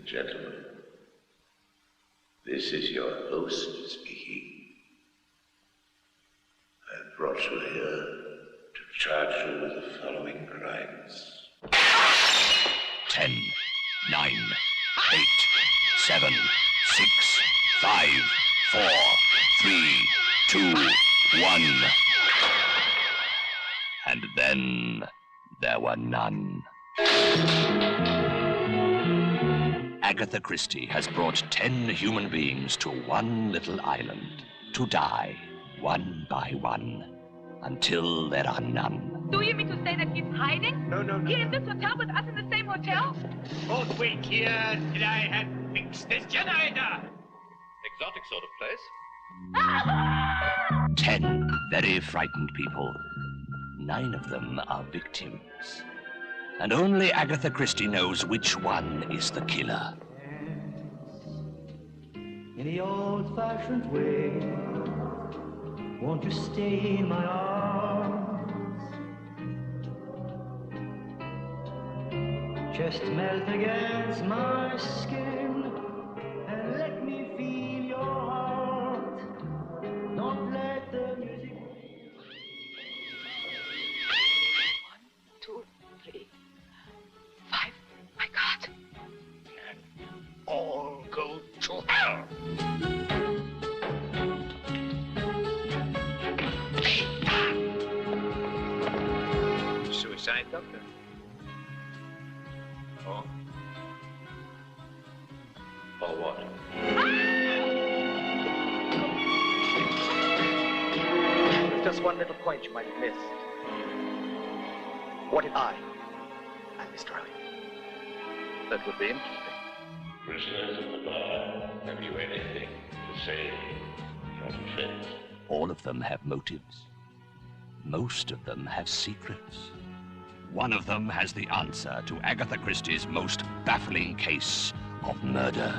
gentlemen, this is your host speaking. I brought you here to charge you with the following crimes. 10, 9, 8, 7, 6, 5, 4, 3, 2, 1. And then there were none. Agatha Christie has brought 10 human beings to one little island to die one by one until there are none. Do you mean to say that he's hiding? No. Here in this hotel with us in the same hotel? Won't wait here till I have fixed this generator. Exotic sort of place. 10 very frightened people. 9 of them are victims. And only Agatha Christie knows which one is the killer. In the old-fashioned way, won't you stay in my arms? Just melt against my skin and let me feel your heart. Don't let the music... 1, 2, 3, 5. My God. All go to hell. Suicide, Doctor? Oh? Or what? There's just one little point you might have missed. What if I am Mr. Elliot? That would be interesting. Prisoners of the bar, have you anything to say from defense? All of them have motives. Most of them have secrets. One of them has the answer to Agatha Christie's most baffling case of murder.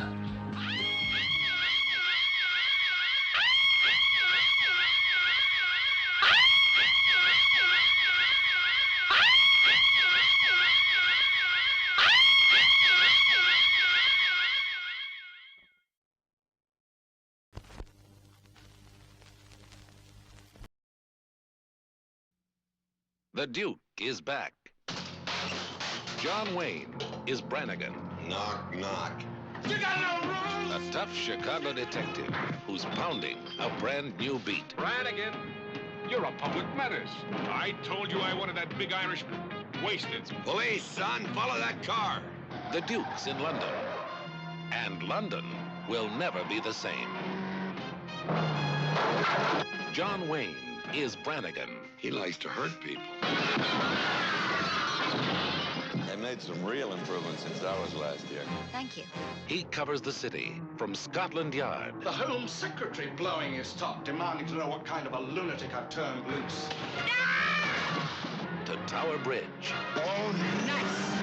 The Duke is back. John Wayne is Brannigan. Knock, knock. You got no rules! A tough Chicago detective who's pounding a brand new beat. Brannigan, you're a public menace. I told you I wanted that big Irishman wasted. Police, son, follow that car. The Duke's in London. And London will never be the same. John Wayne is Brannigan. He likes to hurt people. They made some real improvements since I was last here. Thank you. He covers the city from Scotland Yard The Home Secretary blowing his top, demanding to know what kind of a lunatic I've turned loose. to Tower Bridge. Oh, nice!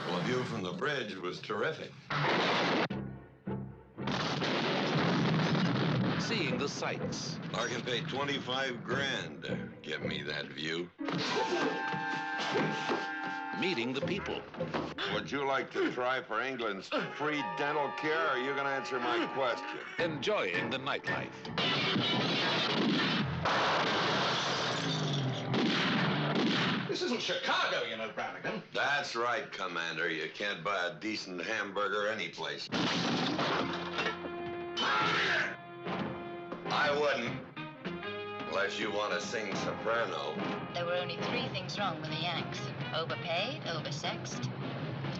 Well, the view from the bridge was terrific. Seeing the sights. I can pay 25 grand to get me that view. Meeting the people. Would you like to try for England's free dental care, or are you going to answer my question? Enjoying the nightlife. This isn't Chicago, you know, Brannigan. That's right, Commander. You can't buy a decent hamburger anyplace. I wouldn't. Unless you want to sing soprano. There were only 3 things wrong with the Yanks. Overpaid, oversexed,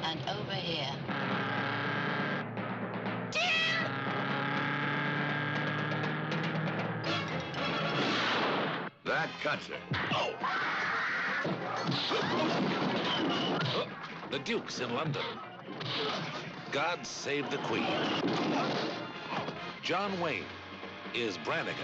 and over here. That cuts it. Oh! The Duke's in London. God save the Queen. John Wayne is Brannigan.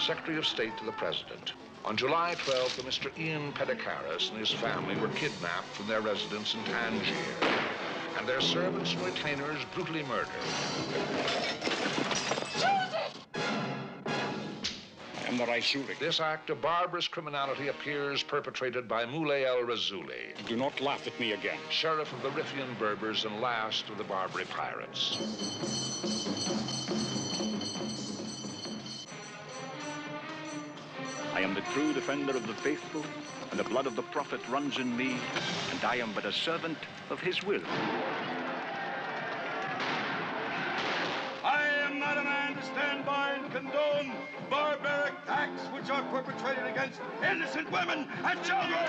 Secretary of State to the President. On July 12th, Mr. Ian Pedicaris and his family were kidnapped from their residence in Tangier, and their servants and retainers brutally murdered. I am the Raisuli. This act of barbarous criminality appears perpetrated by Moulay El Razuli. Do not laugh at me again. Sheriff of the Riffian Berbers and last of the Barbary pirates. I am the true defender of the faithful, and the blood of the prophet runs in me, and I am but a servant of his will. I am not a man to stand by and condone barbaric acts which are perpetrated against innocent women and children.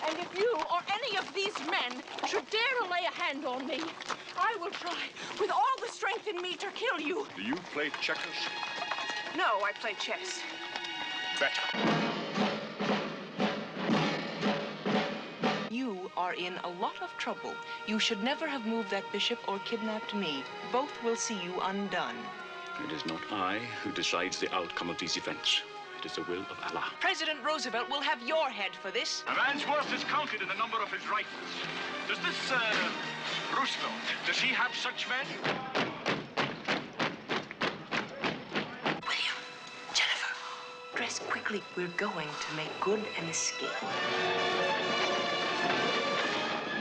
And if you or any of these men should dare to lay a hand on me, I will try with all the strength in me to kill you. Do you play checkers? No, I play chess. Better. You are in a lot of trouble. You should never have moved that bishop or kidnapped me. Both will see you undone. It is not I who decides the outcome of these events. It is the will of Allah. President Roosevelt will have your head for this. A man's worth is counted in the number of his rifles. Does this, Roosevelt, does he have such men? William, Jennifer, dress quickly. We're going to make good an escape.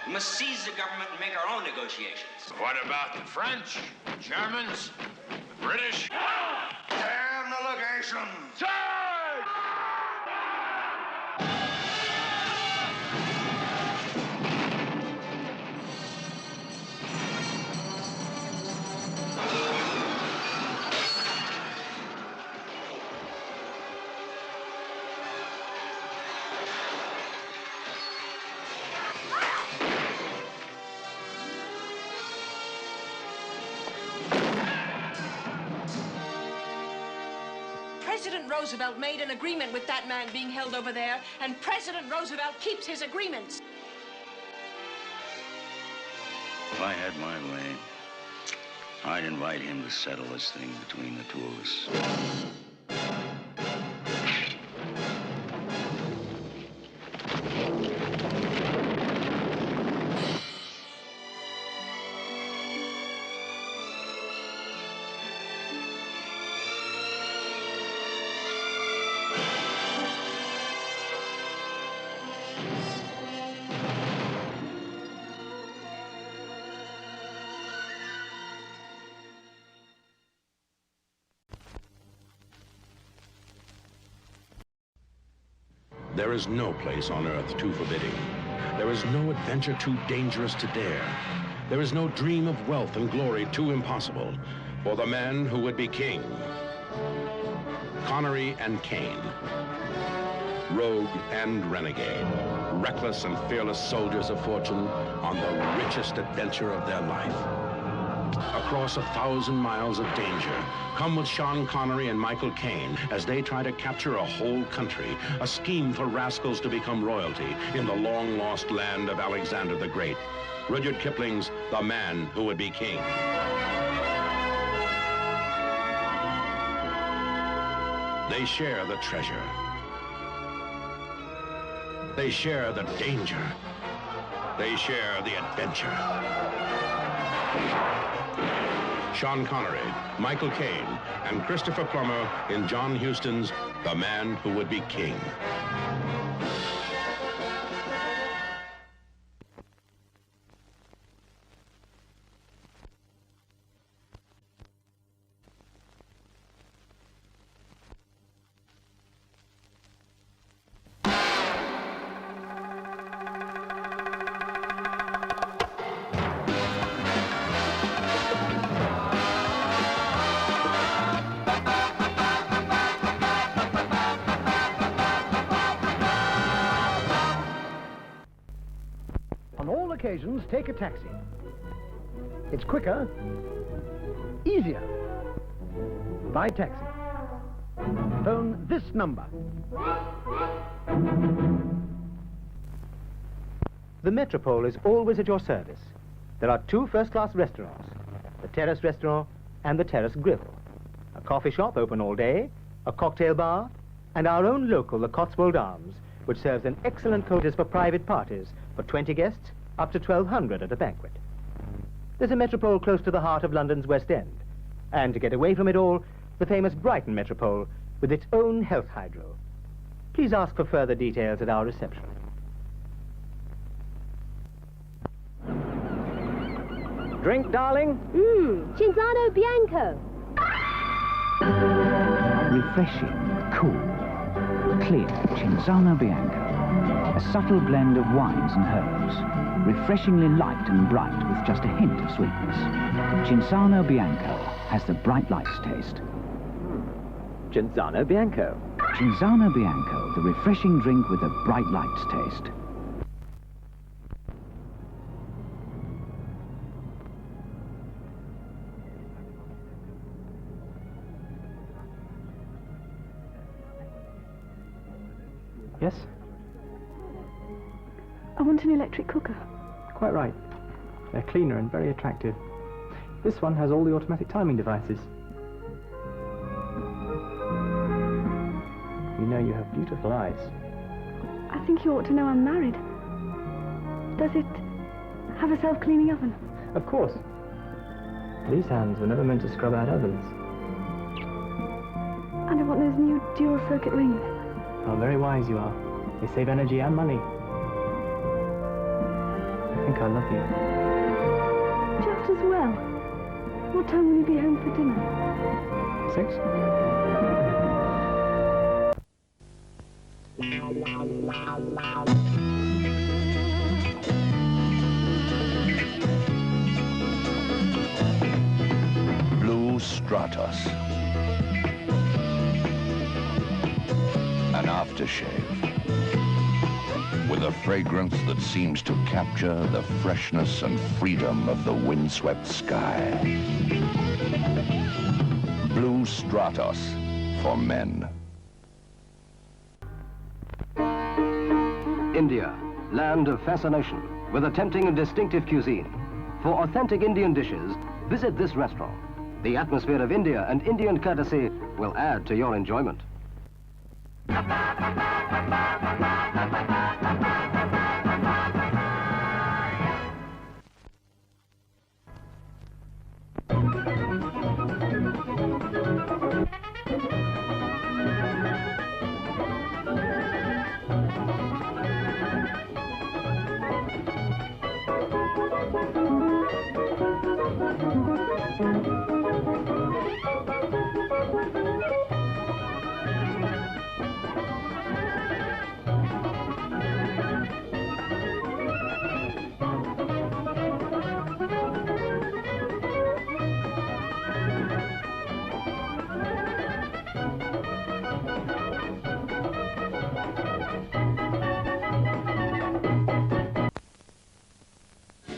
We must seize the government and make our own negotiations. What about the French, the Germans, the British? Damn the legation! President Roosevelt made an agreement with that man being held over there, and President Roosevelt keeps his agreements. If I had my way, I'd invite him to settle this thing between the two of us. There is no place on earth too forbidding. There is no adventure too dangerous to dare. There is no dream of wealth and glory too impossible for the man who would be king. Connery and Kane. Rogue and renegade. Reckless and fearless soldiers of fortune on the richest adventure of their life. Across 1,000 miles of danger, come with Sean Connery and Michael Caine as they try to capture a whole country, a scheme for rascals to become royalty in the long-lost land of Alexander the Great. Rudyard Kipling's The Man Who Would Be King. They share the treasure. They share the danger. They share the adventure. Sean Connery, Michael Caine, and Christopher Plummer in John Huston's The Man Who Would Be King. Occasions, take a taxi. It's quicker, easier. By taxi. phone this number. The Metropole is always at your service. There are 2 first-class restaurants, the Terrace Restaurant and the Terrace Grill, a coffee shop open all day, a cocktail bar, and our own local, the Cotswold Arms, which serves an excellent courses for private parties for 20 guests, up to 1,200 at a banquet. There's a Metropole close to the heart of London's West End, and to get away from it all, the famous Brighton Metropole with its own health hydro. Please ask for further details at our reception. Drink, darling? Cinzano Bianco. Refreshing, cool, clear Cinzano Bianco. A subtle blend of wines and herbs. Refreshingly light and bright with just a hint of sweetness. Cinzano Bianco has the bright lights taste. Cinzano Bianco. Cinzano Bianco, the refreshing drink with the bright lights taste. Yes? I want an electric cooker. Quite right. They're cleaner and very attractive. This one has all the automatic timing devices. You know you have beautiful eyes. I think you ought to know I'm married. Does it have a self-cleaning oven? Of course. These hands were never meant to scrub out ovens. And I want those new dual-circuit rings. How very wise you are. They save energy and money. I think I love you. Just as well. What time will you be home for dinner? 6? Blue Stratos. An aftershave. With a fragrance that seems to capture the freshness and freedom of the windswept sky. Blue Stratos for men. India, land of fascination, with a tempting and distinctive cuisine. For authentic Indian dishes, visit this restaurant. The atmosphere of India and Indian courtesy will add to your enjoyment.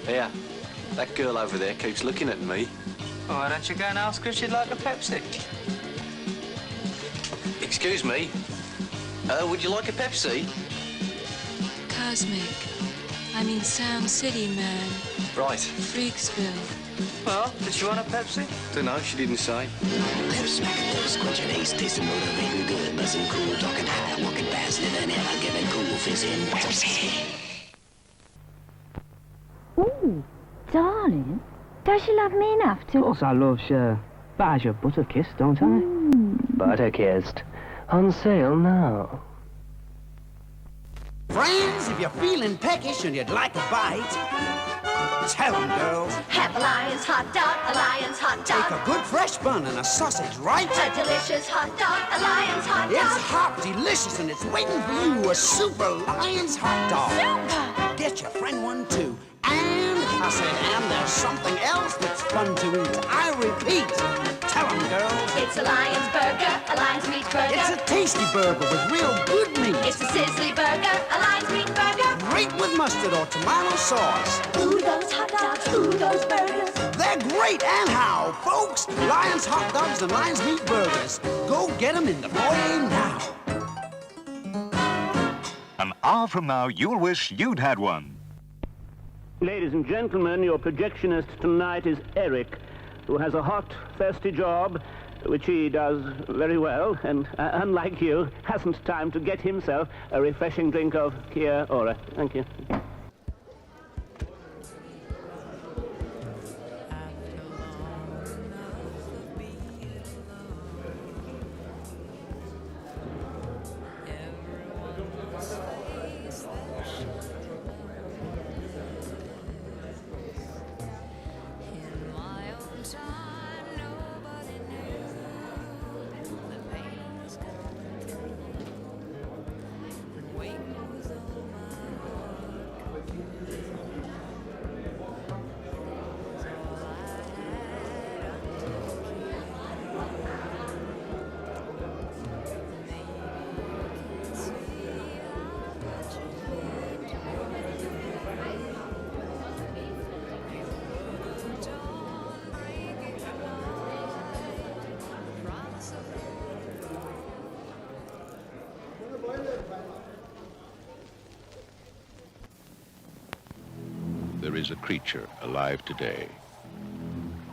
Here, that girl over there keeps looking at me. Oh, why don't you go and ask her if she'd like a Pepsi? Excuse me. Would you like a Pepsi? Cosmic. I mean Sound City, man. Right. Freaksville. Well, did she want a Pepsi? Dunno, she didn't say. Lip smacking, lip squinching, ace tasting, motivating, good, buzzing, cool, talking high, walking fast, living hell, giving cool, fizzing, Pepsi. Ooh, darling. Does she love me enough to... Of course I love her. Buys your butter kiss, don't I? Butter kissed. On sale now. Friends, if you're feeling peckish and you'd like a bite, tell them, girls. Have a Lion's hot dog, a Lion's hot dog. Take a good fresh bun and a sausage, right? A delicious hot dog, a Lion's hot dog. It's hot, delicious, and it's waiting for you, a super Lion's hot dog. Super! Get your friend one, too. And, I said, and there's something else that's fun to eat. I repeat, tell them, girls. It's a Lion's burger, a Lion's meat burger. It's a tasty burger with real good meat. It's a sizzly burger, a Lion's meat burger. Great with mustard or tomato sauce. Ooh, those hot dogs, ooh, those burgers. They're they're great, and how, folks? Lion's hot dogs and Lion's meat burgers. Go get them in the foyer now. An hour from now, you'll wish you'd had one. Ladies and gentlemen, your projectionist tonight is Eric, who has a hot, thirsty job, which he does very well, and unlike you, hasn't time to get himself a refreshing drink of Kia Ora. Thank you. There is a creature alive today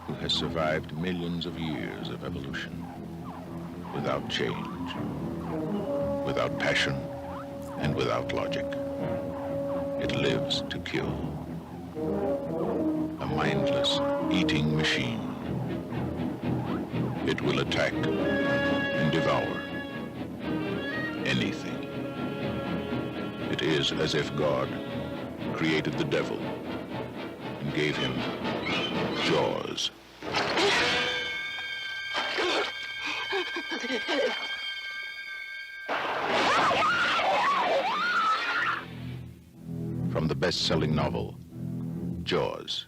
who has survived millions of years of evolution without change, without passion, and without logic. It lives to kill. A mindless eating machine. It will attack and devour anything. It is as if God created the devil and gave him jaws. From the best-selling novel, Jaws.